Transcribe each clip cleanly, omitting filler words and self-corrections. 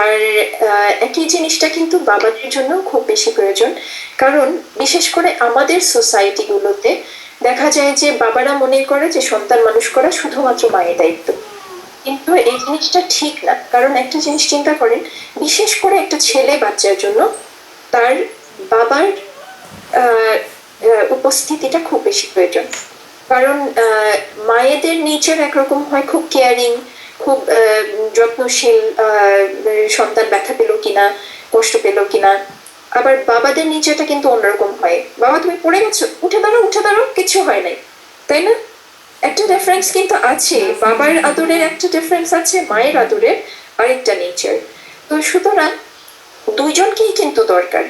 আর একই জিনিসটা কিন্তু বাবাদের জন্য খুব বেশি প্রয়োজন, কারণ বিশেষ করে আমাদের সোসাইটি গুলোতে দেখা যায় যে বাবারা মনে করে যে সন্তান মানুষ করা শুধুমাত্র মায়ের দায়িত্ব, কিন্তু এই জিনিসটা ঠিক না। কারণ একটা জিনিস চিন্তা করেন, বিশেষ করে একটা ছেলে বাচ্চার জন্য তার বাবার আহ, উপস্থিতিটা খুব বেশি প্রয়োজন। কারণ মায়েদের নেচার একরকম হয়, খুব কেয়ারিং, খুব যত্নশীল, সন্তান ব্যথা পেলো কিনা, কষ্ট পেলো কিনা। আবার বাবাদের নেচারটা কিন্তু অন্যরকম হয়, বাবা তুমি পড়ে গেছো, উঠে দাঁড়ো উঠে দাঁড়ো, কিছু হয় নাই, তাই না? একটা ডিফারেন্স কিন্তু আছে, বাবার আদরের একটা ডিফারেন্স আছে, মায়ের আদরের আরেকটা নেচার। তো সুতরাং দুইজনকেই কিন্তু দরকার।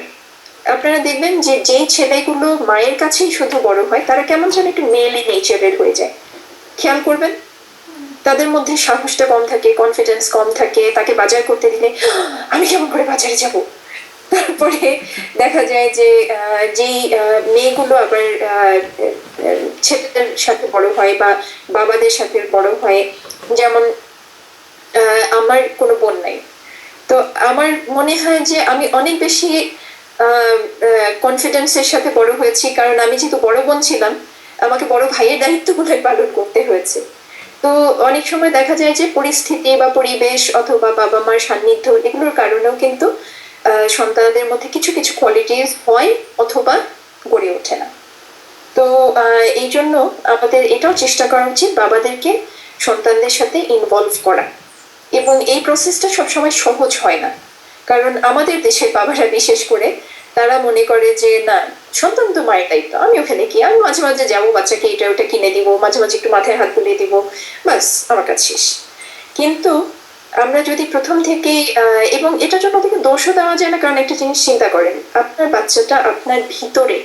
আপনারা দেখবেন যে যেই ছেলেগুলো মায়ের কাছেই শুধু বড় হয় তারা কেমন যেন একটু মেয়েলি নেচারের হয়ে যায়, খেয়াল করবেন। তাদের মধ্যে সাহসটা কম থাকে, কনফিডেন্স কম থাকে, তাকে বাজার করতে দিলে আমি কেমন করে বাজারে যাব। তারপরে দেখা যায় যে যেই মেয়েগুলো আবার ছেলেদের সাথে বড় হয় বা বাবাদের সাথে বড় হয়, যেমন আমার কোনো বোন নাই, তো আমার মনে হয় যে আমি অনেক বেশি কনফিডেন্সের সাথে বড় হয়েছি, কারণ আমি যেহেতু বড় বোন ছিলাম আমাকে বড় ভাইয়ের দায়িত্বগুলো পালন করতে হয়েছে। তো অনেক সময় দেখা যায় যে পরিস্থিতি বা পরিবেশ অথবা বাবা মার সান্নিধ্য এগুলোর কারণেও কিন্তু সন্তানদের মধ্যে কিছু কিছু কোয়ালিটিস হয় অথবা গড়ে ওঠে না। তো এই জন্য আমাদের এটাও চেষ্টা করা উচিত বাবাদেরকে সন্তানদের সাথে ইনভলভ করা, এবং এই প্রসেসটা সবসময় সহজ হয় না। কারণ আমাদের দেশের বাবারা বিশেষ করে তারা মনে করে যে না, সন্তান তো মায়ের দায়িত্ব, আমি ওখানে কি, আমি মাঝে মাঝে যাবো বাচ্চাকে এটা ওটা কিনে দিব, মাঝে মাঝে একটু মাথায় হাত বুলিয়ে দিব, বাস আমার কাজ শেষ। কিন্তু আমরা যদি প্রথম থেকেই এবং এটার জন্য ওদেরকে দোষও দেওয়া যায় না, কারণ একটা জিনিস চিন্তা করেন, আপনার বাচ্চাটা আপনার ভিতরে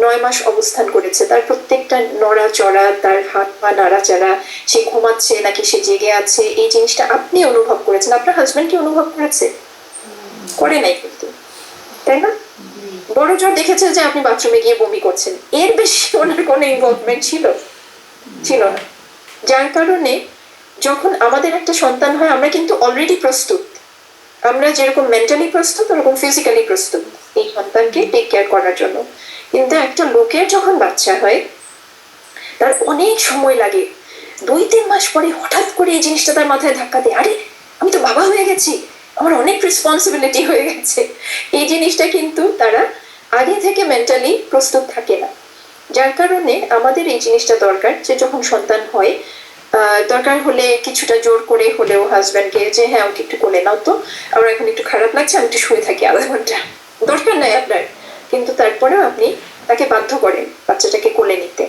9 মাস অবস্থান করেছে, তার প্রত্যেকটা নড়াচড়া, তার হাত পা নাড়াচাড়া, সে ঘুমাচ্ছে নাকি সে জেগে আছে, এই জিনিসটা আপনি অনুভব করেছেন, আপনার হাজবেন্ড কি অনুভব করেছে? করে নাই কিন্তু, তাই না? বড় জোর দেখেছে যে আপনি বাথরুমে গিয়ে বমি করছেন, এর বেশি ওনার কোনো ইনভলভমেন্ট ছিল না। যার কারণে যখন আমাদের একটা সন্তান হয় আমরা কিন্তু অলরেডি প্রস্তুত, আমরা যেরকম মেন্টালি প্রস্তুত ওরকম ফিজিক্যালি প্রস্তুত এই সন্তানকে টেক কেয়ার করার জন্য। কিন্তু একটা লোকের যখন বাচ্চা হয় তার অনেক সময় লাগে, 2-3 মাস পরে হঠাৎ করে এই জিনিসটা তার মাথায় ধাক্কা দেয়, আরে আমি তো বাবা হয়ে গেছি, আমার অনেক রেসপন্সিবিলিটি হয়ে গেছে। এই জিনিসটা কিন্তু তারা আগে থেকে মেন্টালি প্রস্তুত থাকে না। যার কারণে আমাদের এই জিনিসটা দরকার যে যখন সন্তান হয় দরকার হলে কিছুটা জোর করে হলেও হাজব্যান্ডকে যে হ্যাঁ ওকে একটু কোলে নাও তো, আমার এখন একটু খারাপ লাগছে, আমি একটু শুয়ে থাকি আধা ঘন্টা, দরকার নাই আপনার, কিন্তু তারপরেও আপনি তাকে বাধ্য করেন বাচ্চাটাকে কোলে নিতে।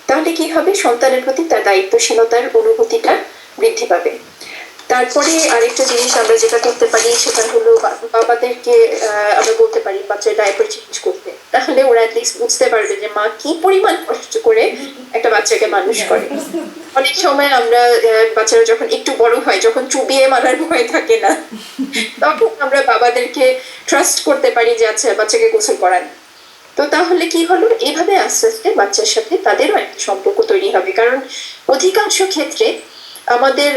তাহলে কি হবে, সন্তানের প্রতি তার দায়িত্বশীলতার অনুভূতিটা বৃদ্ধি পাবে। তারপরে আরেকটা জিনিস আমরা যেটা করতে পারি সেটা হলো বাবাদেরকে আমরা বলতে পারি বাচ্চার ডায়াপার চেঞ্জ করতে, তাহলে ওরা অ্যাটলিস্ট বুঝতে পারবে যে মা কি পরিমাণ কষ্ট করে একটা বাচ্চাকে মানুষ করে। অনেক সময় আমরা বাচ্চারা যখন একটু বড় হয়, যখন চুবিয়ে মারার ভয় থাকে না, তখন আমরা বাবাদেরকে ট্রাস্ট করতে পারি যে আচ্ছা বাচ্চাকে গোসল করান। তো তাহলে কি হলো, এইভাবে আস্তে আস্তে বাচ্চার সাথে তাদেরও একটা সম্পর্ক তৈরি হবে। কারণ অধিকাংশ ক্ষেত্রে আমাদের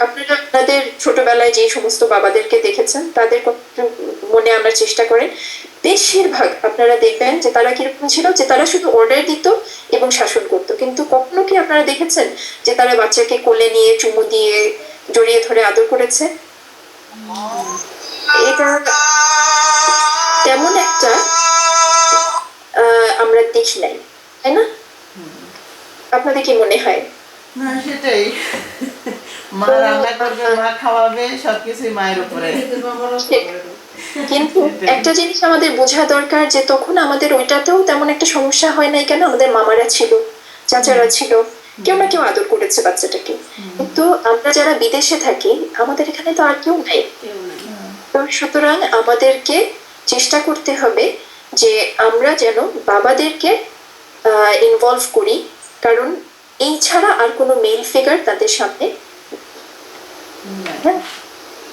আপনারা আপনাদের ছোটবেলায় যে সমস্ত বাবাদেরকে দেখেছেন তাদের মনে আনার চেষ্টা করেন, বেশিরভাগ আপনারা দেখবেন যে তারা কিরকম ছিল, যে তারা শুধু অর্ডার দিত এবং শাসন করতো, কিন্তু কখনো কি আপনারা দেখেছেন যে তারা বাচ্চাকে কোলে নিয়ে চুমু দিয়ে জড়িয়ে ধরে আদর করেছে? এটা তেমন একটা আমরা দেখি নাই, তাই না? আপনাদের কি মনে হয়? না সেটাই, মা রান্না করবে, মা খাওয়াবে, সবকিছুই মায়ের উপরে। কিন্তু একটা জিনিস আমাদের বোঝা দরকার যে তখন আমাদের ওইটাতেও তেমন একটা সমস্যা হয় নাই কেন, আমাদের মামারা ছিল, চাচারা ছিল, কেউ না কেউ আদর করেছে বাচ্চাটাকে। কিন্তু আমরা যারা বিদেশে থাকি আমাদের এখানে তো আর কেউ নাই। তো সুতরাং আমাদেরকে চেষ্টা করতে হবে যে আমরা যেন বাবাদেরকে ইনভলভ করি, কারণ এই ছাড়া আর কোনো মেল ফিগার তাদের সামনে। হ্যাঁ,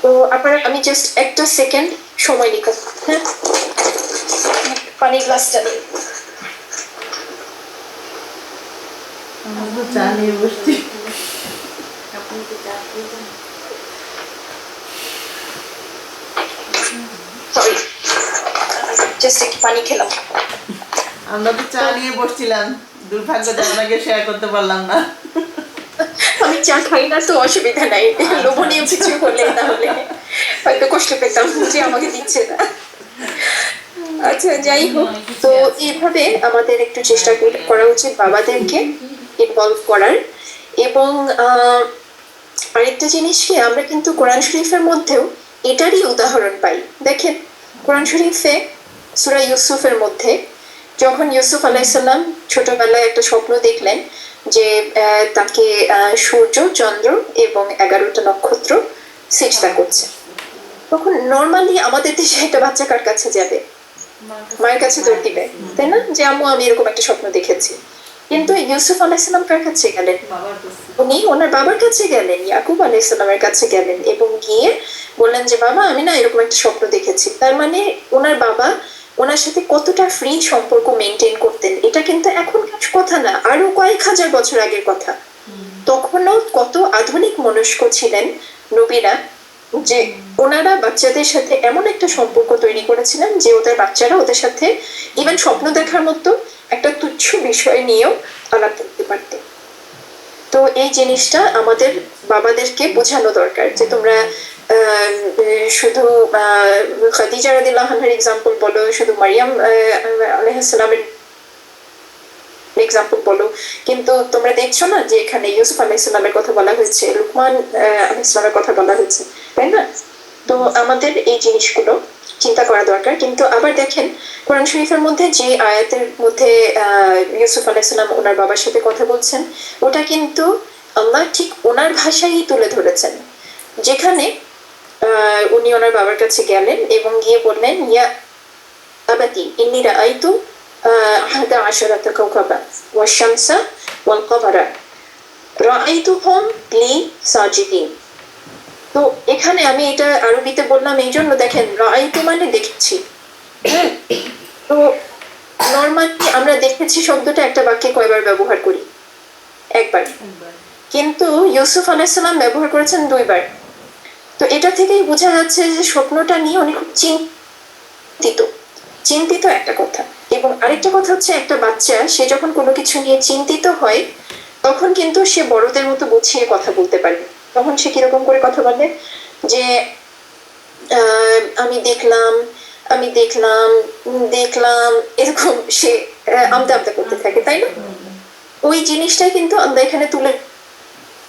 তো আপনারা আমি জাস্ট একটা সেকেন্ড সময় নিতে, হ্যাঁ পানি গ্লাসটা নিই। চা নিয়ে বসছি। জাস্ট একটু পানি খেলাম। আমরা তো চা নিয়ে বসছিলাম, দুর্ভাগ্য যে আপনাকে শেয়ার করতে পারলাম না। আমি চা খাই না তো অসুবিধা নাই, লোভনীয় কিছু হলে তাহলে হয়তো কষ্ট পেতাম যে আমাকে দিচ্ছে না। আচ্ছা যাই হোক, তো এইভাবে আমাদের একটু চেষ্টা করা উচিত বাবাদেরকে ইনভলভ করার। এবং আরেকটা জিনিস কি, আমরা কিন্তু কোরআন শরীফের মধ্যেও এটারই উদাহরণ পাই। দেখেন কোরআন শরীফে সূরা ইউসুফের মধ্যে যখন ইউসুফ আলাইসাল্লাম ছোটবেলায় একটা স্বপ্ন দেখলেন যে তাকে সূর্য, চন্দ্র এবং 11টা নক্ষত্র সিজদা করছে, তখন নর্মালি আমাদের দেশে একটা বাচ্চা কার কাছে যাবে? মায়ের কাছে দৌড় দিবে, তাই না? যে আম্মু আমি এরকম একটা স্বপ্ন দেখেছি। কিন্তু ইউসুফ আলাইসাল্লাম কার কাছে গেলেন? উনি ওনার বাবার কাছে গেলেন, ইয়াকুব আলাইসাল্লামের কাছে গেলেন এবং গিয়ে বললেন যে বাবা আমি না এরকম একটা স্বপ্ন দেখেছি। তার মানে ওনার বাবা ওনার সাথে কতটা ফ্রি সম্পর্ক মেনটেন করতেন, এটা কিন্তু এখনকার কথা না, আরো কয়েক হাজার বছর আগের কথা। তখনও কত আধুনিক মনস্ক ছিলেন নবীরা, যে ওনারা বাচ্চাদের সাথে এমন একটা সম্পর্ক তৈরি করেছিলেন যে ওদের বাচ্চারা ওদের সাথে ইভেন স্বপ্ন দেখার মতো একটা তুচ্ছ বিষয় নিয়েও আলাপ করতে পারত। তো এই জিনিসটা আমাদের বাবাদেরকে বোঝানো দরকার যে তোমরা শুধু খাদিজা রাদিয়াল্লাহু আনহার এক্সাম্পল বলো, শুধু মারিয়াম আলাইহিস সালামের এক্সাম্পল বলো, কিন্তু তোমরা দেখছো না যে এখানে ইউসুফ আলাইহিস সালামের কথা বলা হয়েছে, লুকমান আলাইহিস সালামের কথা বলা হয়েছে, তাই না? তো আমাদের এই জিনিসগুলো চিন্তা করা দরকার। কিন্তু আবার দেখেন কোরআন শরীফের মধ্যে যে আয়াতের মধ্যে ইউসুফ আলাইহিস সালাম ওনার বাবার সাথে কথা বলছেন, ওটা কিন্তু আল্লাহ ঠিক ওনার ভাষায় তুলে ধরেছেন, যেখানে উনি ওনার বাবার কাছে গেলেন এবং গিয়ে বললেন ইয়া আবাতি ইন্নী রাআইতু আহাদা আশারাতা কাওকাবা ওয়াশ-শামসা ওয়াল-কমারা রাআইতুহুম লি সাজিদিন। তো এখানে আমি এটা আরবিতে বললাম এই জন্য, দেখেন রাআইতু মানে দেখেছি, তো নরমালি আমরা দেখেছি শব্দটা একটা বাক্যে কয়বার ব্যবহার করি? একবার। কিন্তু ইউসুফ আলাইহিস সালাম ব্যবহার করেছেন 2 বার। তো এটা থেকেই বোঝা যাচ্ছে যে স্বপ্নটা নিয়ে উনি খুব চিন্তিত একটা কথা। এবং আরেকটা কথা হচ্ছে একটা বাচ্চা সে যখন কোনো কিছু নিয়ে চিন্তিত হয় তখন কিন্তু সে বড়দের মতো গুছিয়ে কথা বলতে পারে। তখন সে কিরকম করে কথা বলে যে আমি দেখলাম আমি দেখলাম দেখলাম, এরকম সে আমদা আমদা করতে থাকে, তাই না? ওই জিনিসটাই কিন্তু আমরা এখানে তুলে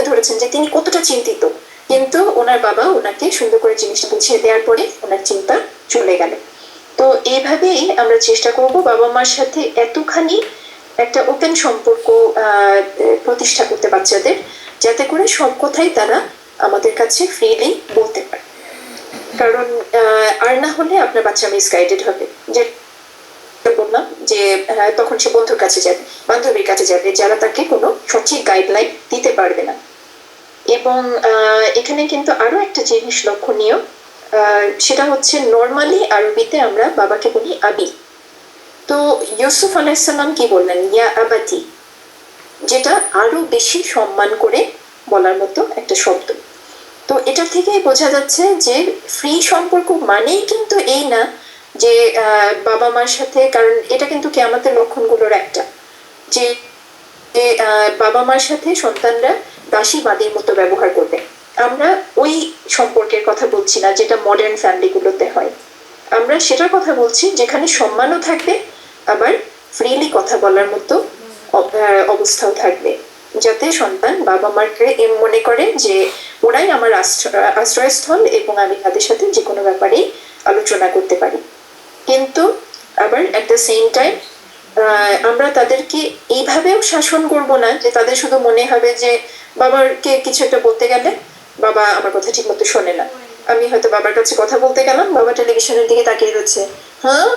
ধরেছেন যে তিনি কতটা চিন্তিত, কিন্তু ওনার বাবা ওনাকে সুন্দর করে জিনিসটা বুঝিয়ে দেওয়ার পরে ওনার চিন্তা চলে গেল। তো এইভাবেই আমরা চেষ্টা করব বাবা মার সাথে এতখানি একটা ওপেন সম্পর্ক প্রতিষ্ঠা করতে বাচ্চাদের, যাতে করে সব কথাই তারা আমাদের কাছে ফ্রিলি বলতে পারে। কারণ আর না হলে আপনার বাচ্চা মিসগাইডেড হবে, যে বললাম যে তখন সে বন্ধুর কাছে যাবে, বান্ধবীর কাছে যাবে, যারা তাকে কোনো সঠিক গাইডলাইন দিতে পারবে না। এবং এখানে কিন্তু আরো একটা জিনিস লক্ষণীয়, সেটা হচ্ছে নর্মালি আরবিতে আমরা বাবাকে বলি আবি, তো ইউসুফ আলাইহিস সালাম কি বললেন? ইয়া আবাতি, যেটা আরো বেশি সম্মান করে বলার মতো একটা শব্দ। তো এটা থেকেই বোঝা যাচ্ছে যে ফ্রি সম্পর্ক মানেই কিন্তু এই না যে বাবা মার সাথে, কারণ এটা কিন্তু কিয়ামতের লক্ষণগুলোর একটা, যে বাবা মার সাথে সন্তানরা দাসী বাদীর মতো ব্যবহার করবে। আমরা ওই সম্পর্কের কথা বলছি না যেটা মডার্ন ফ্যামিলিগুলোতে হয়, আমরা সেটার কথা বলছি যেখানে সম্মানও থাকবে, আবার ফ্রিলি কথা বলার মতো অবস্থাও থাকবে, যাতে সন্তান বাবা মাকে মনে করে যে ওরাই আমার আশ্রয়স্থল এবং আমি তাদের সাথে যে কোনো ব্যাপারেই আলোচনা করতে পারি। কিন্তু আবার এট দ্য সেম টাইম আমরা তাদেরকে এইভাবেও শাসন করব না যে তাদের শুধু মনে হবে যে বাবাকে কিছু একটা বলতে গেলে বাবা আমার কথা ঠিক মতো শোনে না। আমি হয়তো বাবার কাছে কথা বলতে গেলাম, বাবা টেলিভিশনের দিকে তাকিয়ে রয়েছে, হ্যাঁ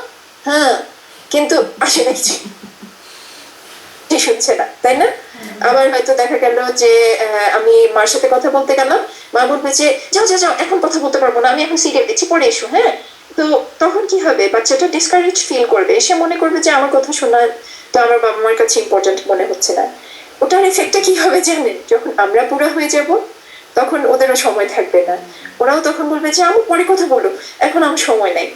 হ্যাঁ, কিন্তু আসলে কিছু শুনছে না, তাই না? আবার হয়তো দেখা গেল যে আমি মার সাথে কথা বলতে গেলাম, মা বলবে যে যাও যাও যাও, এখন কথা বলতে পারবো না, আমি এখন সিরিয়াল দিচ্ছি, পরে এসো। হ্যাঁ, তো তখন কি হবে? বাচ্চাটা ডিসকারেজ ফিল করবে, সে মনে করবে যে আমার কথা শোনা তো আমার বাবা মার কাছে ইম্পর্টেন্ট মনে হচ্ছে না। ওটার এফেক্টটা কি হবে জানেন? যখন আমরা বুড়া হয়ে যাব তখন ওদেরও সময় থাকবে না, ওরাও তখন বলবে যে আমি পরে কথা বলো, এখন আমার সময় নাই।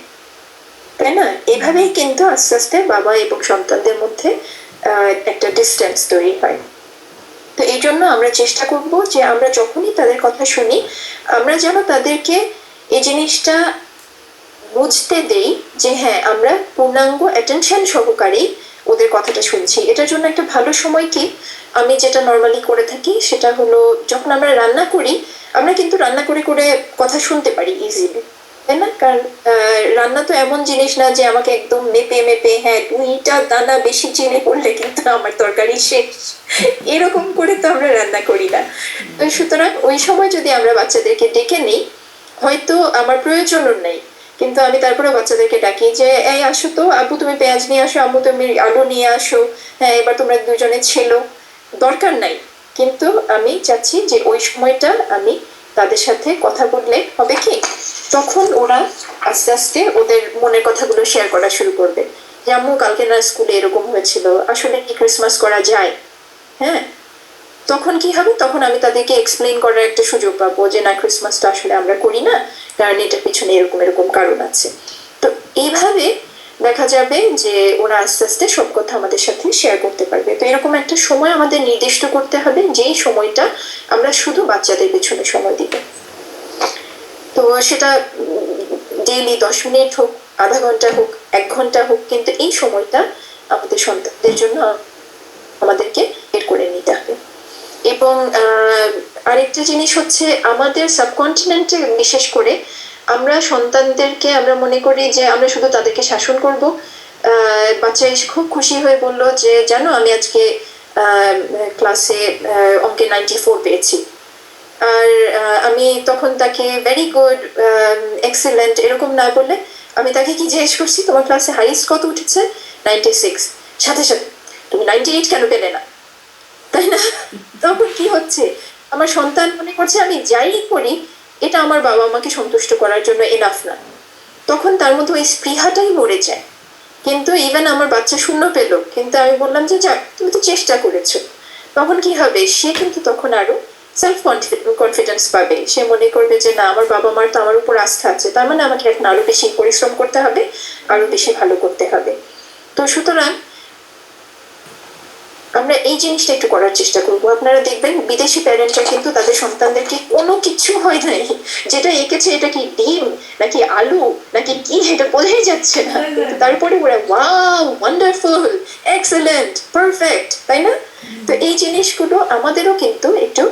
তাই না? এভাবেই কিন্তু আস্তে আস্তে বাবা এবং সন্তানদের মধ্যে একটা ডিস্টেন্স তৈরি হয়। তো এই জন্য আমরা চেষ্টা করব যে আমরা যখনই তাদের কথা শুনি, আমরা যেন তাদেরকে এই জিনিসটা বুঝতে দেই যে হ্যাঁ, আমরা পূর্ণাঙ্গ অ্যাটেনশন সহকারে ওদের কথাটা শুনছি। এটার জন্য একটা ভালো সময় কি, আমি যেটা নর্মালি করে থাকি সেটা হলো, যখন আমরা রান্না করি, আমরা কিন্তু রান্না করে করে কথা শুনতে পারি ইজিলি, তাই না? কারণ রান্না তো এমন জিনিস না যে আমাকে একদম মেপে মেপে, হ্যাঁ 2টা দানা বেশি চিনি পড়লে কিন্তু আমার তরকারি শেষ, এরকম করে তো আমরা রান্না করি না। তো সুতরাং ওই সময় যদি আমরা বাচ্চাদেরকে ডেকে নিই, হয়তো আমার প্রয়োজনও নেই, কিন্তু আমি তারপরে বাচ্চাদেরকে ডাকি যে এই আসো তো, আব্বু তুমি পেঁয়াজ নিয়ে আসো, আম্মু তুমি আলু নিয়ে আসো, হ্যাঁ এবার তোমরা দুজনে ছেলো, দরকার নাই। কিন্তু আমি চাচ্ছি যে ওই সময়টা আমি তাদের সাথে কথা বললে হবে কি, তখন ওরা আস্তে আস্তে ওদের মনের কথাগুলো শেয়ার করা শুরু করবে, যে আম্মু কালকে না স্কুলে এরকম হয়েছিল, আসলে কি ক্রিসমাস করা যায়? হ্যাঁ, তখন কি হবে, তখন আমি তাদেরকে এক্সপ্লেইন করার একটা সুযোগ পাবো যে না, ক্রিসমাসটা আসলে আমরা করি না, কারণ এটার পিছনে এরকম এরকম কারণ আছে। তো এইভাবে দেখা যাবে যে ওরা আস্তে আস্তে সব কথা আমাদের সাথে শেয়ার করতে পারবে। তো এরকম একটা সময় আমাদের নির্দিষ্ট করতে হবে, যেই সময়টা আমরা শুধু বাচ্চাদের পেছনে সময় দিব। তো সেটা ডেইলি 10 মিনিট হোক, আধা ঘন্টা হোক, 1 ঘন্টা হোক, কিন্তু এই সময়টা আমাদের সন্তানদের জন্য আমাদেরকে বের করে নিতে হবে। এবং আরেকটা জিনিস হচ্ছে, আমাদের সাবকন্টিনেন্টে বিশেষ করে আমরা সন্তানদেরকে আমরা মনে করি যে আমরা শুধু তাদেরকে শাসন করব। বাচ্চা এসে খুব খুশি হয়ে বলল যে জানো আমি আজকে ক্লাসে অঙ্কে 94 পেয়েছি। আর আমি তখন তাকে ভেরি গুড, এক্সেলেন্ট এরকম না বলে আমি তাকে কি জিজ্ঞেস করছি, তোমার ক্লাসে হাইস্ট কত উঠেছে? 96। সাথে সাথে তুমি 98 কেন পেলে না? তাই না? তখন কি হচ্ছে, আমার সন্তান মনে করছে আমি যাই করি এটা আমার বাবা আমাকে সন্তুষ্ট করার জন্য এনাফ না। তখন তার মধ্যে ওই স্পৃহাটাই মরে যায়। কিন্তু ইভেন আমার বাচ্চা 0 পেলো, কিন্তু আমি বললাম যে যাক তুমি তো চেষ্টা করেছো, তখন কি হবে, সে কিন্তু তখন আরো সেলফ কনফিডেন্স পাবে। সে মনে করবে যে না, আমার বাবা মার তো আমার উপর আস্থা আছে, তার মানে আমাকে এখন আরো বেশি পরিশ্রম করতে হবে, আরো বেশি ভালো করতে হবে। তো সুতরাং আমরা এই জিনিসটা একটু করার চেষ্টা করবো। আপনারা দেখবেন বিদেশি প্যারেন্টরা কিন্তু তাদের সন্তানদেরকে কোনো কিছু হয় নাই, যেটা এঁকেছে এটা কি ডিম নাকি আলু নাকি কি, এটা বোঝাই যাচ্ছে না, কিন্তু তারপরে ওরা ওয়াও, ওয়ান্ডারফুল, এক্সেলেন্ট, পারফেক্ট, তাই না? তো এই জিনিসগুলো আমাদেরও কিন্তু একটু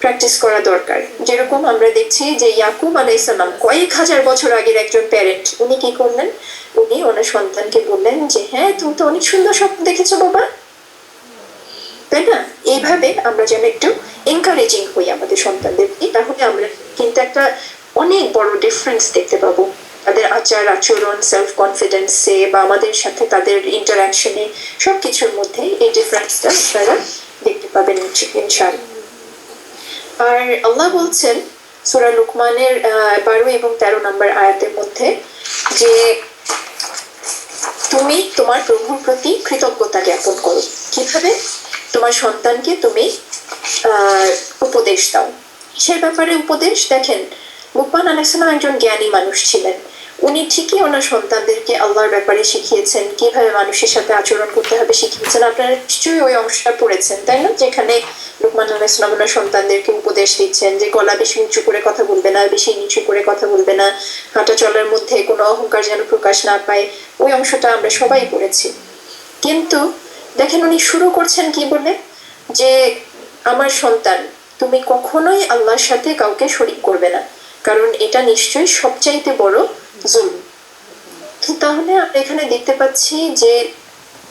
প্র্যাকটিস করা দরকার। যেরকম আমরা দেখছি যে ইয়াকুব আলাইহিস সালাম কয়েক হাজার বছর আগের একজন প্যারেন্ট, উনি কি করলেন, উনি ওনার সন্তানকে বললেন যে হ্যাঁ তুমি তো অনেক সুন্দর স্বপ্ন দেখেছো বাবা, তাই না? এইভাবে আমরা যেন একটু এনকারেজিং হই আমাদের সন্তানদেরকে, তাহলে আমরা কিন্তু একটা অনেক বড় ডিফারেন্স দেখতে পাবো তাদের আচার আচরণ, সেলফ কনফিডেন্সে বা আমাদের সাথে তাদের ইন্টারাকশনে, সবকিছুর মধ্যে এই ডিফারেন্সটা আপনারা দেখতে পাবেন ইনশাআল্লাহ। আর আল্লাহ বলছেন সূরা লুকমানের 12 এবং 13 নম্বর আয়াতের মধ্যে যে তুমি তোমার প্রভুর প্রতি কৃতজ্ঞতা জ্ঞাপন করো। কিভাবে? তোমার সন্তানকে তুমি উপদেশ দাও। সে ব্যাপারে উপদেশ দেখেন, লুকমান আলাইহিস সালাম একজন জ্ঞানী মানুষ ছিলেন। উনি ঠিকই ওনার সন্তানদেরকে আল্লাহর ব্যাপারে শিখিয়েছেন, কিভাবে মানুষের সাথে আচরণ করতে হবে শিখিয়েছেন। আপনারা নিশ্চয়ই ওই অংশটা পড়েছেন, তাই না? যেখানে লুকমান আলাইহিস সালাম ওনার সন্তানদেরকে উপদেশ দিচ্ছেন যে গলা বেশি উঁচু করে কথা বলবে না, বেশি নিচু করে কথা বলবে না, হাঁটা চলার মধ্যে কোনো অহংকার যেন প্রকাশ না পায়। ওই অংশটা আমরা সবাই পড়েছি। কিন্তু দেখেন উনি শুরু করছেন কি বলে, যে আমার সন্তান তুমি কখনোই আল্লাহর সাথে কাউকে শরীক করবে না, কারণ এটা নিশ্চয়ই সবচাইতে বড় জুলম। তাহলে আমরা এখানে দেখতে পাচ্ছি যে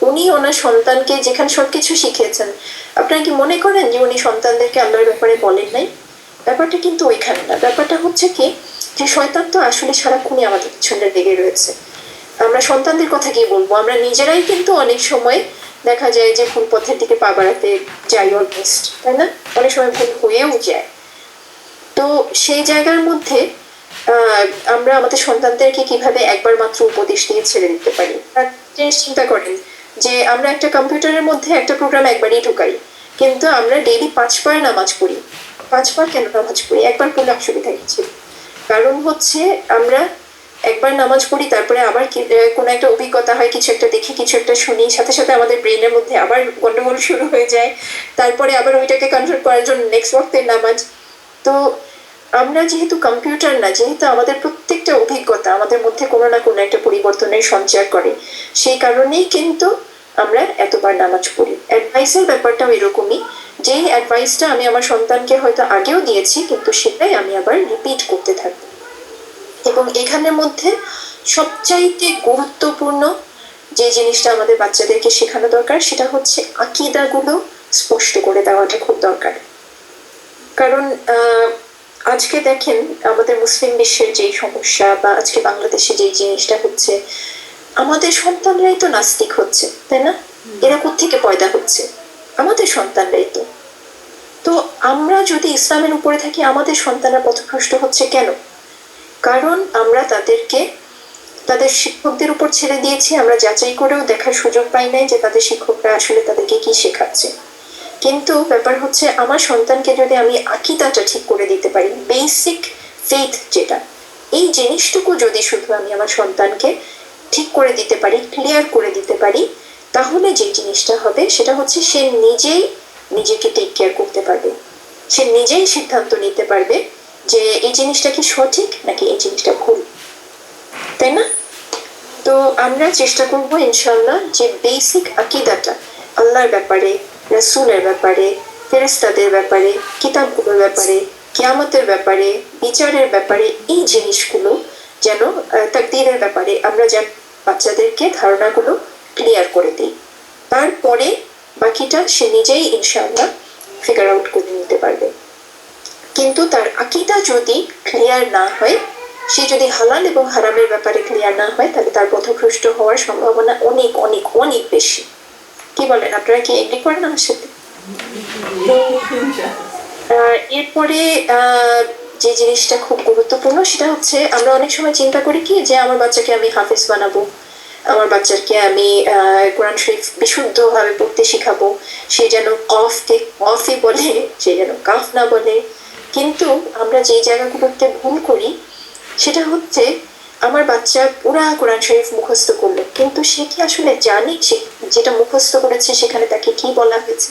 উনি ওনার সন্তানকে যেখানে সবকিছু শিখিয়েছেন, আপনারা কি মনে করেন যে উনি সন্তানদেরকে আল্লাহর ব্যাপারে বলেন নাই? ব্যাপারটা কিন্তু ওইখানে না। ব্যাপারটা হচ্ছে কি, যে শয়তান তো আসলে সারাক্ষণই আমাদের পিছনে লেগে রয়েছে। আমরা সন্তানদের কথা কি বলবো, আমরা নিজেরাই কিন্তু অনেক সময় দেখা যায় যে ভুল পথের দিকে পা বাড়াতে যাই অলমোস্ট, তাই না? অনেক সময় ভুল হয়েও যায়। তো সেই জায়গার মধ্যে আমরা আমাদের সন্তানদেরকে কিভাবে একবার মাত্র উপদেশ দিয়ে ছেড়ে দিতে পারি। জিনিস চিন্তা করেন যে আমরা একটা কম্পিউটারের মধ্যে একটা প্রোগ্রাম একবারই ঢুকাই, কিন্তু আমরা ডেইলি 5 বার নামাজ পড়ি। 5 বার কেন নামাজ পড়ি? একবার পড়লে অসুবিধা কিছু, কারণ হচ্ছে আমরা একবার নামাজ পড়ি, তারপরে আবার কোনো একটা অভিজ্ঞতা হয়, কিছু একটা দেখি, কিছু একটা শুনি, সাথে সাথে আমাদের ব্রেনের মধ্যে আবার গন্ডগোল শুরু হয়ে যায়, তারপরে আবার ওইটাকে কন্ট্রোল করার জন্য নেক্সট ওয়াক্তের নামাজ। তো আমরা যেহেতু কম্পিউটার না, যেহেতু আমাদের প্রত্যেকটা অভিজ্ঞতা আমাদের মধ্যে কোনো না কোনো একটা পরিবর্তনের সঞ্চার করে, সেই কারণেই কিন্তু আমরা এতবার নামাজ পড়ি। অ্যাডভাইসের ব্যাপারটাও এরকমই, যেই অ্যাডভাইসটা আমি আমার সন্তানকে হয়তো আগেও দিয়েছি, কিন্তু সেটাই আমি আবার রিপিট করতে থাকবো। এবং এখানের মধ্যে সবচাইতে গুরুত্বপূর্ণ যে জিনিসটা আমাদের বাচ্চাদেরকে শেখানো দরকার, সেটা হচ্ছে আকীদাগুলো স্পষ্ট করে দেওয়াটা খুব দরকার। কারণ আজকে দেখেন আমাদের মুসলিম বিশ্বের যেই সমস্যা, বা আজকে বাংলাদেশে যেই জিনিসটা হচ্ছে, আমাদের সন্তানরাই তো নাস্তিক হচ্ছে, তাই না? এরা কোত্থেকে পয়দা হচ্ছে? আমাদের সন্তানরাই তো। তো আমরা যদি ইসলামের উপরে থাকি, আমাদের সন্তানরা পথভ্রষ্ট হচ্ছে কেন? কারণ আমরা তাদেরকে তাদের শিক্ষকদের উপর ছেড়ে দিয়েছি, আমরা যাচাই করেও দেখার সুযোগ পাই নাই যে তাদের শিক্ষকরা আসলে তাদেরকে কি শেখাচ্ছে। কিন্তু ব্যাপার হচ্ছে, আমার সন্তানকে যদি আমি আকীদাটা ঠিক করে দিতে পারি, বেসিক ফেথ যেটা, এই জিনিসটুকু যদি শুধু আমি আমার সন্তানকে ঠিক করে দিতে পারি, ক্লিয়ার করে দিতে পারি, তাহলে যে জিনিসটা হবে সেটা হচ্ছে সে নিজেই নিজেকে টেক কেয়ার করতে পারবে, সে নিজেই সিদ্ধান্ত নিতে পারবে যে এই জিনিসটা কি সঠিক নাকি এই জিনিসটা ভুল, তাই না? তো আমরা চেষ্টা করবো ইনশাল্লাহ যে বেসিক আকীদাটা, আল্লাহর ব্যাপারে, রাসূলের ব্যাপারে, ফেরেশতাদের ব্যাপারে, কিতাবগুলোর ব্যাপারে, কিয়ামতের ব্যাপারে, বিচারের ব্যাপারে, এই জিনিসগুলো যেন, তাকদীরের ব্যাপারে আমরা যেন বাচ্চাদেরকে ধারণাগুলো ক্লিয়ার করে দিই। তারপরে বাকিটা সে নিজেই ইনশাআল্লাহ ফিগার আউট করে নিতে পারবে। কিন্তু তার আকীদা যদি ক্লিয়ার না হয়, সে যদি হালাল এবং হারামের ব্যাপারে ক্লিয়ার না হয়, তাহলে তার পথভ্রষ্ট হওয়ার সম্ভাবনা অনেক অনেক অনেক বেশি। কি বলেন, আপনারা কি এগ্রি করেন আমার সাথে? এরপরে যে জিনিসটা খুব গুরুত্বপূর্ণ সেটা হচ্ছে, আমরা অনেক সময় চিন্তা করি কি যে আমার বাচ্চাকে আমি হাফেজ বানাবো, আমার বাচ্চাকে আমি কোরআন শরীফ বিশুদ্ধভাবে পড়তে শিখাবো, সে যেন কফকে কফই বলে, সে যেন কাফ না বলে। কিন্তু আমরা যে জায়গাগুলোতে ভুল করি সেটা হচ্ছে, আমার বাচ্চা পুরা কোরআন শরীফ মুখস্থ করলো, কিন্তু সে কি আসলে জানে যেটা মুখস্থ করেছে সেখানে তাকে কি বলা হয়েছে?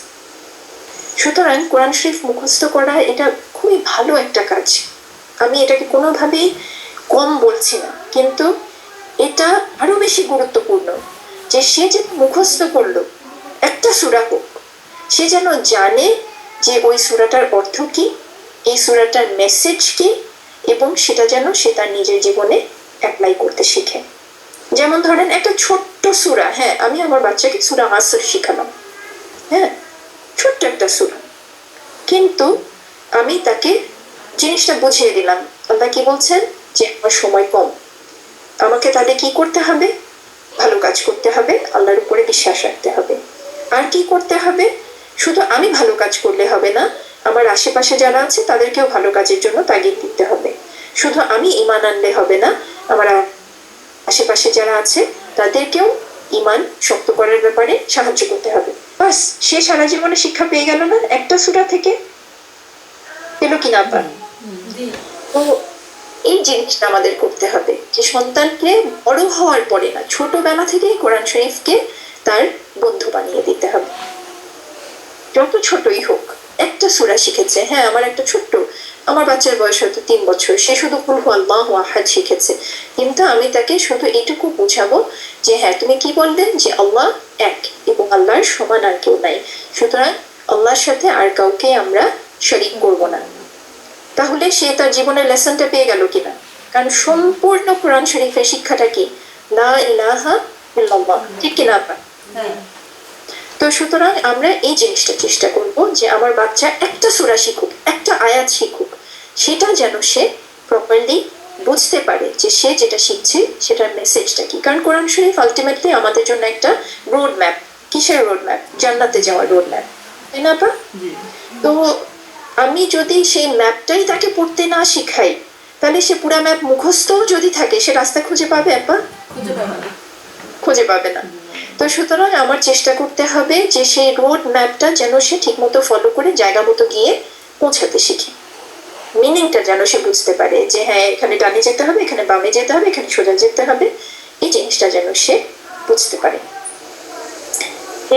সুতরাং কোরআন শরীফ মুখস্থ করা এটা খুবই ভালো একটা কাজ, আমি এটাকে কোনোভাবেই কম বলছি না, কিন্তু এটা আরো বেশি গুরুত্বপূর্ণ যে সে যে মুখস্থ করলো একটা সূরা হোক, সে যেন জানে যে ওই সূরাটার অর্থ কি, এই সূরাটার মেসেজ কি, এবং সেটা যেন সে তার নিজের জীবনে অ্যাপ্লাই করতে শিখে। যেমন ধরেন একটা ছোট্ট সূরা, হ্যাঁ আমি আমার বাচ্চাকে সূরা আসর শিখালাম, হ্যাঁ ছোট্ট একটা সূরা, কিন্তু আমি তাকে জিনিসটা বুঝিয়ে দিলাম আল্লাহ কি বলছেন, যে আমার সময় কম, আমাকে তাহলে কি করতে হবে? ভালো কাজ করতে হবে, আল্লাহর উপরে বিশ্বাস রাখতে হবে। আর কি করতে হবে? শুধু আমি ভালো কাজ করলে হবে না, আমার আশেপাশে যারা আছে তাদেরকেও ভালো কাজের জন্য তাগিদ দিতে হবে। শুধু আমি ঈমান আনলে হবে না, আমার আশেপাশে যারা আছে তাদেরকেও ঈমান শক্ত করার ব্যাপারে সাহায্য করতে হবে। বাস, সে সারা জীবনে শিক্ষা পেয়ে গেল না একটা সূরা থেকে? পেল কি না পা? তো এই জিনিসটা আমাদের করতে হবে যে সন্তানকে বড় হওয়ার পরে না, ছোটবেলা থেকেই কোরআন শরীফকে তার বন্ধু বানিয়ে দিতে হবে। যত ছোটই হোক, একটা সূরা শিখেছে, হ্যাঁ আমার একটা ছোট্ট, আমার বাচ্চার বয়স হয়তো 3 বছর, সে শুধু কুল হুয়াল্লাহু আহাদ শিখেছে, কিন্তু আমি তাকে শুধু এইটুকু বুঝাবো যে হ্যাঁ তুমি কি বললেন, যে আল্লাহ এক এবং আল্লাহর সমান আর কেউ নাই, সুতরাং আল্লাহর সাথে আর কাউকে আমরা শরীক করব না। তাহলে সে তার জীবনের লেসনটা পেয়ে গেল কিনা? কারণ সম্পূর্ণ কোরআন শরীফের শিক্ষাটা কি? লা ইলাহা ইল্লাল্লাহ, ঠিক কিনা আপা? তো সুতরাং আমরা এই জিনিসটা চেষ্টা করব যে আমার বাচ্চা একটা সূরা শিখুক, একটা আয়াত শিখুক, সেটা যেন সে প্রপারলি বুঝতে পারে যে সে যেটা শিখছে সেটার মেসেজটা কি। কারণ কোরআন শরীফ আলটিমেটলি আমাদের জন্য একটা রোড ম্যাপ। কিসের রোড ম্যাপ? জান্নাতে যাওয়ার রোড ম্যাপ, তাই না আপা? তো আমি যদি সেই ম্যাপটাই তাকে পড়তে না শিখাই, তাহলে সে পুরা ম্যাপ মুখস্থও যদি থাকে, সে রাস্তা খুঁজে পাবে আপা? খুঁজে পাবে না। তো সুতরাং আমার চেষ্টা করতে হবে যে সেই রোড ম্যাপটা যেন সে ঠিক মতো ফলো করে জায়গা মতো গিয়ে পৌঁছাতে শিখে। মিনিংটা যেন সে বুঝতে পারে যে হ্যাঁ এখানে ডানে যেতে হবে, এখানে বামে যেতে হবে, এখানে সোজা যেতে হবে, এই জিনিসটা যেন সে বুঝতে পারে।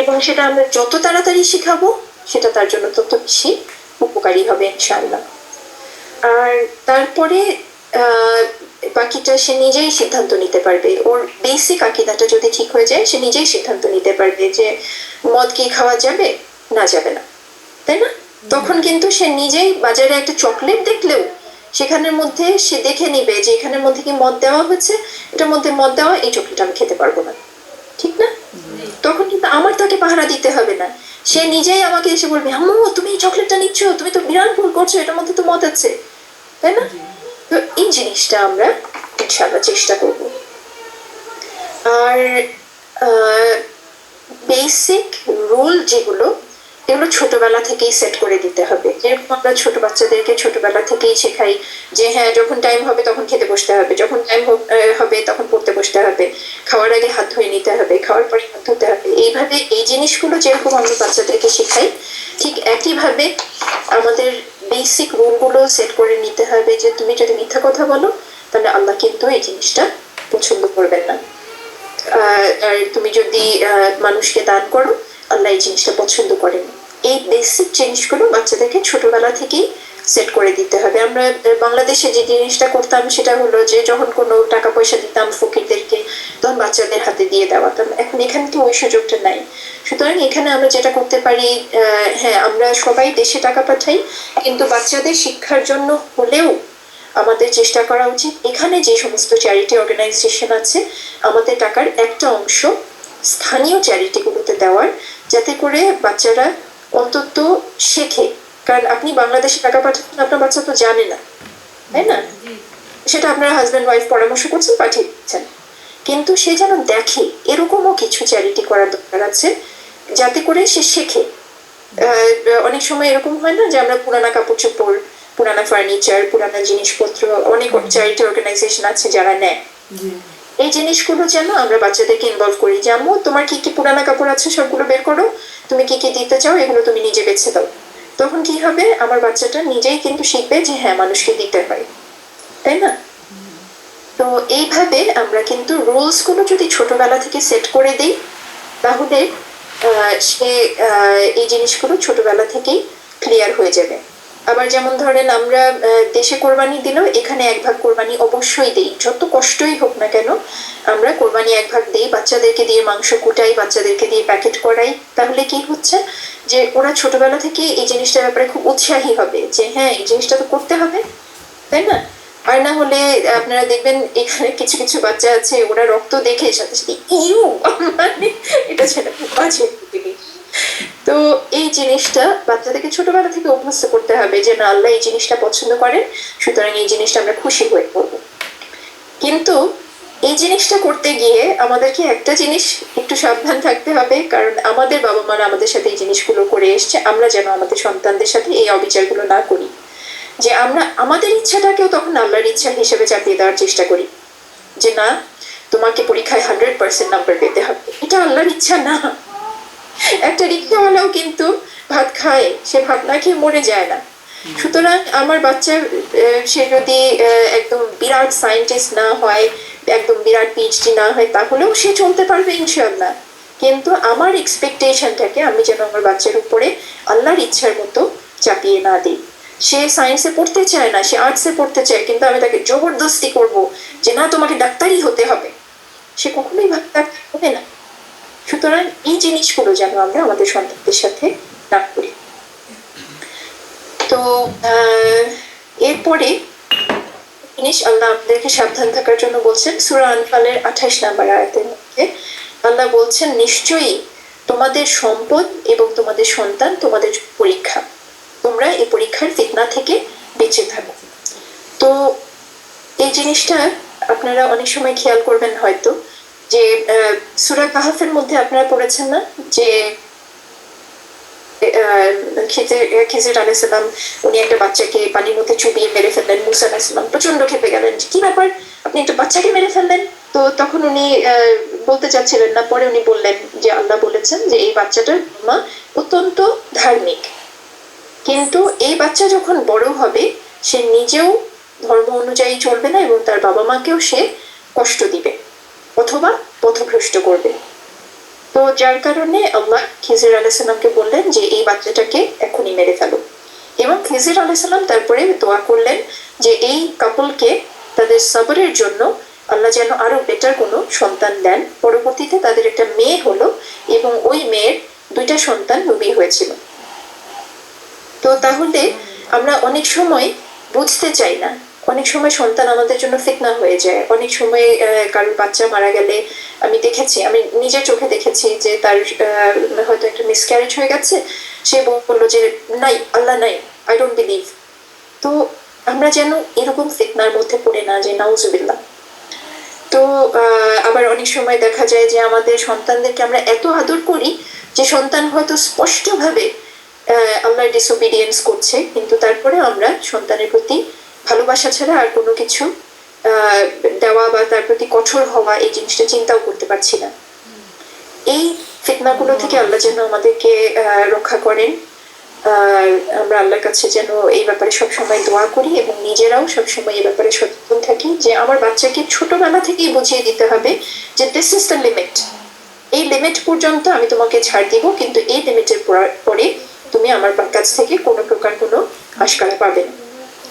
এবং সেটা আমরা যত তাড়াতাড়ি শিখাবো সেটা তার জন্য তত বেশি উপকারী হবে ইনশাআল্লাহ। আর তারপরে বাকিটা সে নিজেই সিদ্ধান্ত নিতে পারবে। ওর বেসিক আকিদাটা যদি ঠিক হয়ে যায় সে নিজেই সিদ্ধান্ত নিতে পারবে যে মদ কি খাওয়া যাবে না যাবে না, তাই না? তখন কিন্তু সে নিজেই বাজারে একটা চকলেট দেখলেও সেখানের মধ্যে সে দেখে নিবে যে এখানের মধ্যে কি মদ দেওয়া হয়েছে, এটার মধ্যে মদ দেওয়া, এই চকলেট আমি খেতে পারবো না, ঠিক না? তখন কিন্তু আমার তাকে পাহারা দিতে হবে না, সে নিজেই আমাকে এসে বলবে আম্মু তুমি এই চকলেটটা নিচ্ছ, তুমি তো বিরাট ভুল করছো, এটার মধ্যে তো মদ আছে, তাই না? তো এই জিনিসটা আমরা ইনশাআল্লাহ চেষ্টা করব। আর বেসিক রুল যেগুলো, এগুলো ছোটবেলা থেকেই সেট করে দিতে হবে। যেরকম আমরা ছোট বাচ্চাদেরকে ছোটবেলা থেকেই শেখাই যে হ্যাঁ যখন টাইম হবে তখন খেতে বসতে হবে, যখন টাইম হবে তখন পড়তে বসতে হবে, খাওয়ার আগে হাত ধুয়ে নিতে হবে, খাওয়ার পরে হাত ধুতে হবে, এইভাবে এই জিনিসগুলো যেরকম আমরা বাচ্চাদেরকে শেখাই ঠিক একইভাবে আমাদের বেসিক রুলগুলো সেট করে নিতে হবে যে তুমি যদি মিথ্যা কথা বলো তাহলে আল্লাহ কিন্তু এই জিনিসটা পছন্দ করবেন না। আর তুমি যদি মানুষকে দান করো আল্লাহ এই জিনিসটা পছন্দ করেন। এই বেসিক জিনিসগুলো বাচ্চাদেরকে ছোটবেলা থেকেই সেট করে দিতে হবে। আমরা বাংলাদেশে যে জিনিসটা করতাম সেটা হলো যে যখন কোনো টাকা পয়সা দিতাম ফকিরদেরকে তখন বাচ্চাদের হাতে দিয়ে দেওয়াতাম, এখন এখানে তো ওই সুযোগটা নাই। সুতরাং এখানে আমরা যেটা করতে পারি, হ্যাঁ আমরা সবাই দেশে টাকা পাঠাই, কিন্তু বাচ্চাদের শিক্ষার জন্য হলেও আমাদের চেষ্টা করা উচিত এখানে যে সমস্ত চ্যারিটি অর্গানাইজেশন আছে আমাদের টাকার একটা অংশ স্থানীয় চ্যারিটিগুলোতে দেওয়ার, যাতে করে বাচ্চারা অন্তত শেখে। কারণ আপনি বাংলাদেশে টাকা পাঠাচ্ছেন আপনার বাচ্চা তো জানে না, তাই না? সেটা আপনারা হাজব্যান্ড ওয়াইফ পরামর্শ করছেন পাঠিয়ে দিচ্ছেন, কিন্তু সে যেন দেখে এরকমও কিছু চ্যারিটি করার দরকার আছে যাতে করে সে শেখে। অনেক সময় এরকম হয় না যে আমরা পুরানা কাপড় চোপড়, পুরানা ফার্নিচার, পুরানা জিনিসপত্র, অনেক চ্যারিটি অর্গানাইজেশন আছে যারা নেয়, এই জিনিসগুলো যেন আমরা বাচ্চাদেরকে ইনভলভ করি যে আম্মু তোমার কি কি পুরানা কাপড় আছে সবগুলো বের করো, তুমি কি কি দিতে চাও এগুলো তুমি নিজে বেছে দাও। তখন কি হবে আমার বাচ্চাটা নিজেই কিন্তু শিখবে যে হ্যাঁ মানুষকে দিতে হয়, তাই না? তো এইভাবে আমরা কিন্তু রুলস গুলো যদি ছোটবেলা থেকে সেট করে দিই তাহলে সে এই জিনিসগুলো ছোটবেলা থেকেই ক্লিয়ার হয়ে যাবে। আবার যেমন ধরেন আমরা দেশে কোরবানি দিলেও এখানে 1 ভাগ কোরবানি অবশ্যই দেই, যত কষ্টই হোক না কেন আমরা কোরবানি 1 ভাগ দেই, বাচ্চাদেরকে দিয়ে মাংস কুটাই, বাচ্চাদেরকে দিয়ে প্যাকেট করাই। তাহলে কি হচ্ছে যে ওরা ছোটবেলা থেকে এই জিনিসটার ব্যাপারে খুব উৎসাহী হবে যে হ্যাঁ এই জিনিসটা তো করতে হবে, তাই না? আর না হলে আপনারা দেখবেন এখানে কিছু কিছু বাচ্চা আছে ওরা রক্ত দেখে সাথে সাথে ইউ মানে এটা ছেলে খুব বাজে জিনিস। তো এই জিনিসটা বাচ্চাদেরকে ছোটবেলা থেকে অভ্যস্ত করতে হবে যে না আল্লাহ এই জিনিসটা পছন্দ করেন, সুতরাং এই জিনিসটা আমরা খুশি হয়ে করবো। কিন্তু এই জিনিসটা করতে গিয়ে আমাদেরকে একটা জিনিস একটু সাবধান থাকতে হবে, কারণ আমাদের বাবা মারা আমাদের সাথে এই জিনিসগুলো করে এসছে, আমরা যেন আমাদের সন্তানদের সাথে এই অবিচারগুলো না করি যে আমরা আমাদের ইচ্ছাটাকেও তখন আল্লাহর ইচ্ছা হিসেবে চাপিয়ে দেওয়ার চেষ্টা করি যে না তোমাকে পরীক্ষায় 100% নাম্বার পেতে হবে, এটা আল্লাহর ইচ্ছা না। একটা রিক্সাওয়ালাও কিন্তু ভাত খায়, সে ভাত না খেয়ে মরে যায় না। সুতরাং আমার বাচ্চা সে যদি একদম বিরাট সায়েন্টিস্ট না হয়, একদম বিরাট পিএইচডি না হয়, তাহলেও সে চলতে পারবে ইনশাআল্লাহ। কিন্তু আমার এক্সপেকটেশনটাকে আমি যেন আমার বাচ্চার উপরে আল্লাহর ইচ্ছার মতো চাপিয়ে না দিই। সে সায়েন্সে পড়তে চায় না, সে আর্টসে পড়তে চায়, কিন্তু আমি তাকে জবরদস্তি করব যে না তোমাকে ডাক্তারই হতে হবে, সে কখনোই ডাক্তার হবে না। সুতরাং এই জিনিসগুলো যেন আমরা আমাদের সন্তানদের সাথে না করি। তো এরপরে জিনিস আল্লাহ আমাদেরকে সাবধান থাকার জন্য বলছেন সূরা আনফালের 28 নম্বর আয়াতের মধ্যে আল্লাহ বলছেন নিশ্চয়ই তোমাদের সম্পদ এবং তোমাদের সন্তান তোমাদের পরীক্ষা, তোমরা এই পরীক্ষার ফিতনা থেকে বেঁচে থাকো। তো এই জিনিসটা আপনারা অনেক সময় খেয়াল করবেন হয়তো যে সূরা কাহাফের মধ্যে আপনারা পড়েছেন না যে খিজির আলাইহিস সালাম উনি একটা বাচ্চাকে পানির মধ্যে চুবিয়ে মেরে ফেললেন, মুসা আলাইহিস সালাম প্রচন্ড ক্ষেপে গেলেন, কি ব্যাপার আপনি একটা বাচ্চাকে মেরে ফেললেন। তো তখন উনি বলতে চাচ্ছিলেন না, পরে উনি বললেন যে আল্লাহ বলেছেন যে এই বাচ্চাটার মা অত্যন্ত ধার্মিক, কিন্তু এই বাচ্চা যখন বড় হবে সে নিজেও ধর্ম অনুযায়ী চলবে না এবং তার বাবা মাকেও সে কষ্ট দিবে অথবা পথভ্রষ্ট করবে। তো যার কারণে আল্লাহ খিজির আলাইসাল্লামকে বললেন যে এই বাচ্চাটাকে এখনই মেরে ফেলো। এবং খিজির আলাইসাল্লাম তারপরে দোয়া করলেন যে এই কাপলকে তাদের সবরের জন্য আল্লাহ যেন আরো বেটার কোনো সন্তান দেন। পরবর্তীতে তাদের একটা মেয়ে হলো এবং ওই মেয়ের 2টা সন্তান নবী হয়েছিল। তো তাহলে আমরা অনেক সময় বুঝতে চাই না, অনেক সময় সন্তান আমাদের জন্য ফিতনা হয়ে যায়। অনেক সময় কারোর বাচ্চা মারা গেলে আমি দেখেছি, আমি নিজের চোখে দেখেছি যে তার হয়তো একটা মিসক্যারেজ হয়ে গেছে, সে বললো যে নাই, আল্লাহ নাই, আই ডোন্ট বিলিভ। তো আমরা যেন এরকম ফিতনার মধ্যে পড়ে না যাই, নাউজুবিল্লাহ। তো আবার অনেক সময় দেখা যায় যে আমাদের সন্তানদেরকে আমরা এত আদর করি যে সন্তান হয়তো স্পষ্টভাবে আল্লাহর ডিসোবিডিয়েন্স করছে, কিন্তু তারপরে আমরা সন্তানের প্রতি ভালোবাসা ছাড়া আর কোনো কিছু দেওয়া বা তার প্রতি কঠোর হওয়া এই জিনিসটা চিন্তাও করতে পারছি না। এই ফিতনাগুলো থেকে আল্লাহ যেন আমাদেরকে রক্ষা করেন। আমরা আল্লাহর কাছে যেন এই ব্যাপারে সবসময় দোয়া করি এবং নিজেরাও সবসময় এই ব্যাপারে সচেতন থাকি যে আমার বাচ্চাকে ছোটবেলা থেকেই বুঝিয়ে দিতে হবে যে দিস ইজ দ্য লিমিট, এই লিমিট পর্যন্ত আমি তোমাকে ছাড় দিব, কিন্তু এই লিমিটের পরে তুমি আমার কাছ থেকে কোনো প্রকার কোনো আশকারা পাবে না।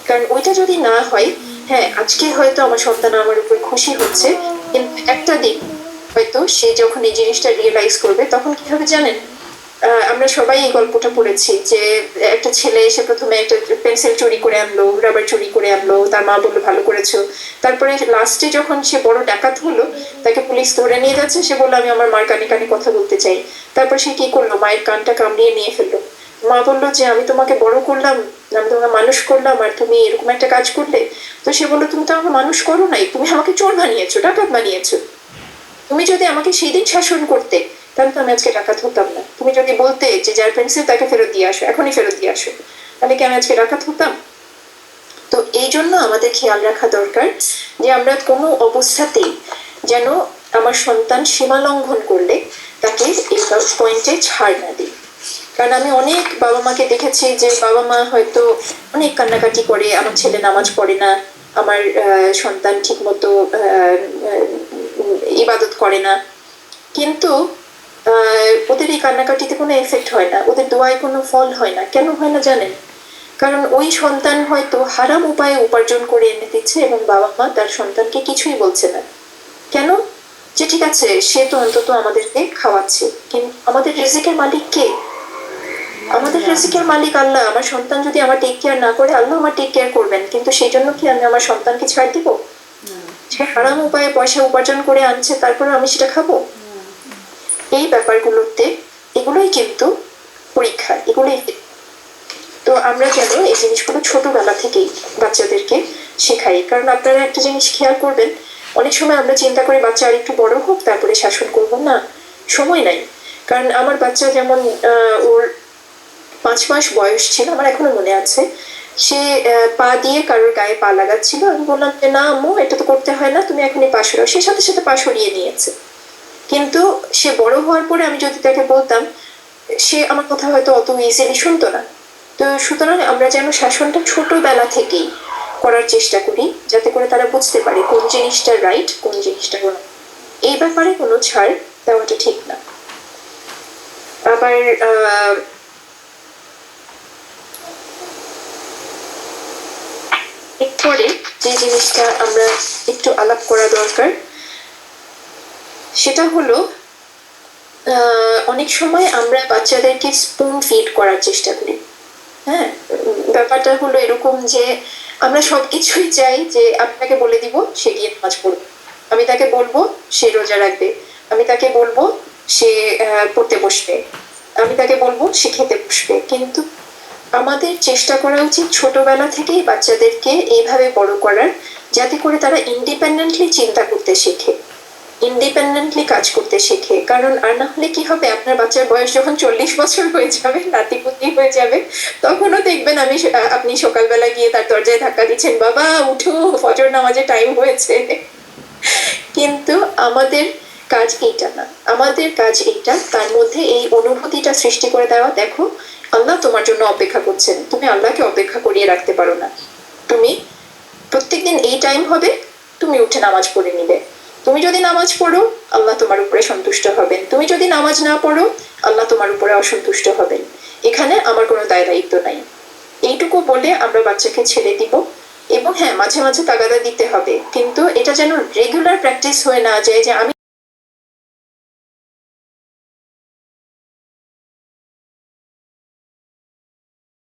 কারণ ওইটা যদি না হয়, হ্যাঁ আজকে হয়তো আমার সন্তান আমার উপর খুশি হচ্ছে, কিন্তু একটা দিন হয়তো সে যখন এই জিনিসটা রিয়েলাইজ করবে তখন কি হবে জানেন? আমরা সবাই এই গল্পটা পড়েছি যে একটা ছেলে এসে প্রথমে একটা পেন্সিল চুরি করে আনলো, রাবার চুরি করে আনলো, তার মা বললো ভালো করেছো। তারপরে লাস্টে যখন সে বড় ডাকাত হলো, তাকে পুলিশ ধরে নিয়ে যাচ্ছে, সে বললো আমি আমার মার কানে কানে কথা বলতে চাই। তারপর সে কি করলো, মায়ের কানটা কামড়িয়ে নিয়ে ফেললো। মা বললো যে আমি তোমাকে বড় করলাম, আমি তোমাকে মানুষ করলাম, আর তুমি এরকম একটা কাজ করলে। তো সে বললো তুমি তো আমাকে মানুষ করো নাই, তুমি আমাকে চোর বানিয়েছো, ডাকাত বানিয়েছো। তুমি যদি আমাকে সেই দিন শাসন করতে তাহলে তো আমি আজকে ডাকাত হতাম না। তুমি যদি বলতে যে যার পেন্সিল তাকে ফেরত দিয়ে আসো, এখনই ফেরত দিয়ে আসো, তাহলে কি আমি আজকে ডাকাত হতাম? তো এই জন্য আমাদের খেয়াল রাখা দরকার যে আমরা কোনো অবস্থাতেই যেন আমার সন্তান সীমা লঙ্ঘন করলে তাকে এই পয়েন্টে ছাড় না দিই। কারণ আমি অনেক বাবা মাকে দেখেছি যে বাবা মা হয়তো অনেক কান্নাকাটি করে, আমার ছেলে নামাজ পড়ে না, আমার সন্তান ঠিক মতো ইবাদত করে না, কিন্তু ওদের এই কান্নাকাটিতে কোনো এফেক্ট হয় না, ওদের দোয়ায় কোনো ফল হয় না। কেন হয় না জানেন? কারণ ওই সন্তান হয়তো হারাম উপায়ে উপার্জন করে এনে দিচ্ছে এবং বাবা মা তার সন্তানকে কিছুই বলছে না। কেন? যে ঠিক আছে সে তো অন্তত আমাদেরকে খাওয়াচ্ছে, কিন্তু আমাদের রিজিকের মালিক কে? আমাদের রিজিকের মালিক আল্লাহ। আমার সন্তান যদি আমার টেক কেয়ার না করে, আল্লাহ আমার টেক কেয়ার করবেন, কিন্তু সেই জন্য কি আমি আমার সন্তানকে ছাড় দিব? সে হারাম উপায়ে পয়সা উপার্জন করে আনছে, তারপরে আমি সেটা খাবো? এই ব্যাপারগুলোতে এগুলোই কিন্তু পরীক্ষা, এগুলোই। তো আমরা যেন এই জিনিসগুলো ছোটবেলা থেকেই বাচ্চাদেরকে শেখাই। কারণ আপনারা একটা জিনিস খেয়াল করবেন, অনেক সময় আমরা চিন্তা করি বাচ্চা আর একটু বড় হোক তারপরে শাসন করবো, না, সময় নাই। কারণ আমার বাচ্চা যেমন ওর 5 মাস বয়স ছিল, আমার এখনো মনে আছে, সে পা দিয়ে কারোর গায়ে পা লাগাচ্ছিল। আমি বললাম যে না আম্মু, এটা তো করতে হয় না, তুমি এখনই পা সরাও। সে সাথে সাথে পা সরিয়ে নিয়েছে। কিন্তু সে বড় হওয়ার পরে আমি যদি তাকে বলতাম, সে আমার কথা হয়তো অত ইজিলি শুনতো না। তো সুতরাং আমরা যেন শাসনটা ছোটবেলা থেকেই করার চেষ্টা করি, যাতে করে তারা বুঝতে পারে কোন জিনিসটা রাইট, কোন জিনিসটা রং। এই ব্যাপারে কোনো ছাড় দেওয়াটা ঠিক না। আবার এরপরে যে জিনিসটা আমরা একটু আলাপ করা দরকার সেটা হলো অনেক সময় আমরা বাচ্চাদেরকে স্পুন ফিড করার চেষ্টা করি। হ্যাঁ, ব্যাপারটা হলো এরকম যে আমরা সবকিছুই চাই যে আপনাকে বলে দিব সে গিয়ে নামাজ পড়বে, আমি তাকে বলবো সে রোজা রাখবে, আমি তাকে বলবো সে পড়তে বসবে, আমি তাকে বলবো সে খেতে বসবে। কিন্তু আমাদের চেষ্টা করা উচিত ছোটবেলা থেকেই বাচ্চাদেরকে এইভাবে বড় করার, যাতে করে তারা ইন্ডিপেন্ডেন্টলি চিন্তা করতে শেখে, ইন্ডিপেন্ডেন্টলি কাজ করতে শেখে। কারণ আর না হলে কি হবে, আপনার বাচ্চার বয়স যখন 40 বছর হয়ে যাবে, নাতিপুতি হয়ে যাবে, তখনও দেখবেন আপনি সকালবেলা গিয়ে তার দরজায় ধাক্কা দিচ্ছেন, বাবা উঠো, ফজর নামাজের টাইম হয়েছে। কিন্তু আমাদের কাজ এইটা না, আমাদের কাজ এইটা, তার মধ্যে এই অনুভূতিটা সৃষ্টি করে দেওয়া, দেখো আল্লাহ তোমার জন্য অপেক্ষা করছেন, তুমি আল্লাহকে অপেক্ষা করিয়ে রাখতে পারো না। তুমি প্রত্যেকদিন এই টাইম হবে, তুমি উঠে নামাজ পড়ে নিবে। তুমি যদি নামাজ পড়ো, আল্লাহ তোমার উপরে সন্তুষ্ট হবেন। তুমি যদি নামাজ না পড়ো, আল্লাহ তোমার উপরে অসন্তুষ্ট হবেন। এখানে আমার কোনো দায় দায়িত্ব নাই। এইটুকু বলে আমরা বাচ্চাকে ছেড়ে দিব। এবং হ্যাঁ, মাঝে মাঝে তাগাদা দিতে হবে, কিন্তু এটা যেন রেগুলার প্র্যাকটিস হয়ে না যায় যে আমি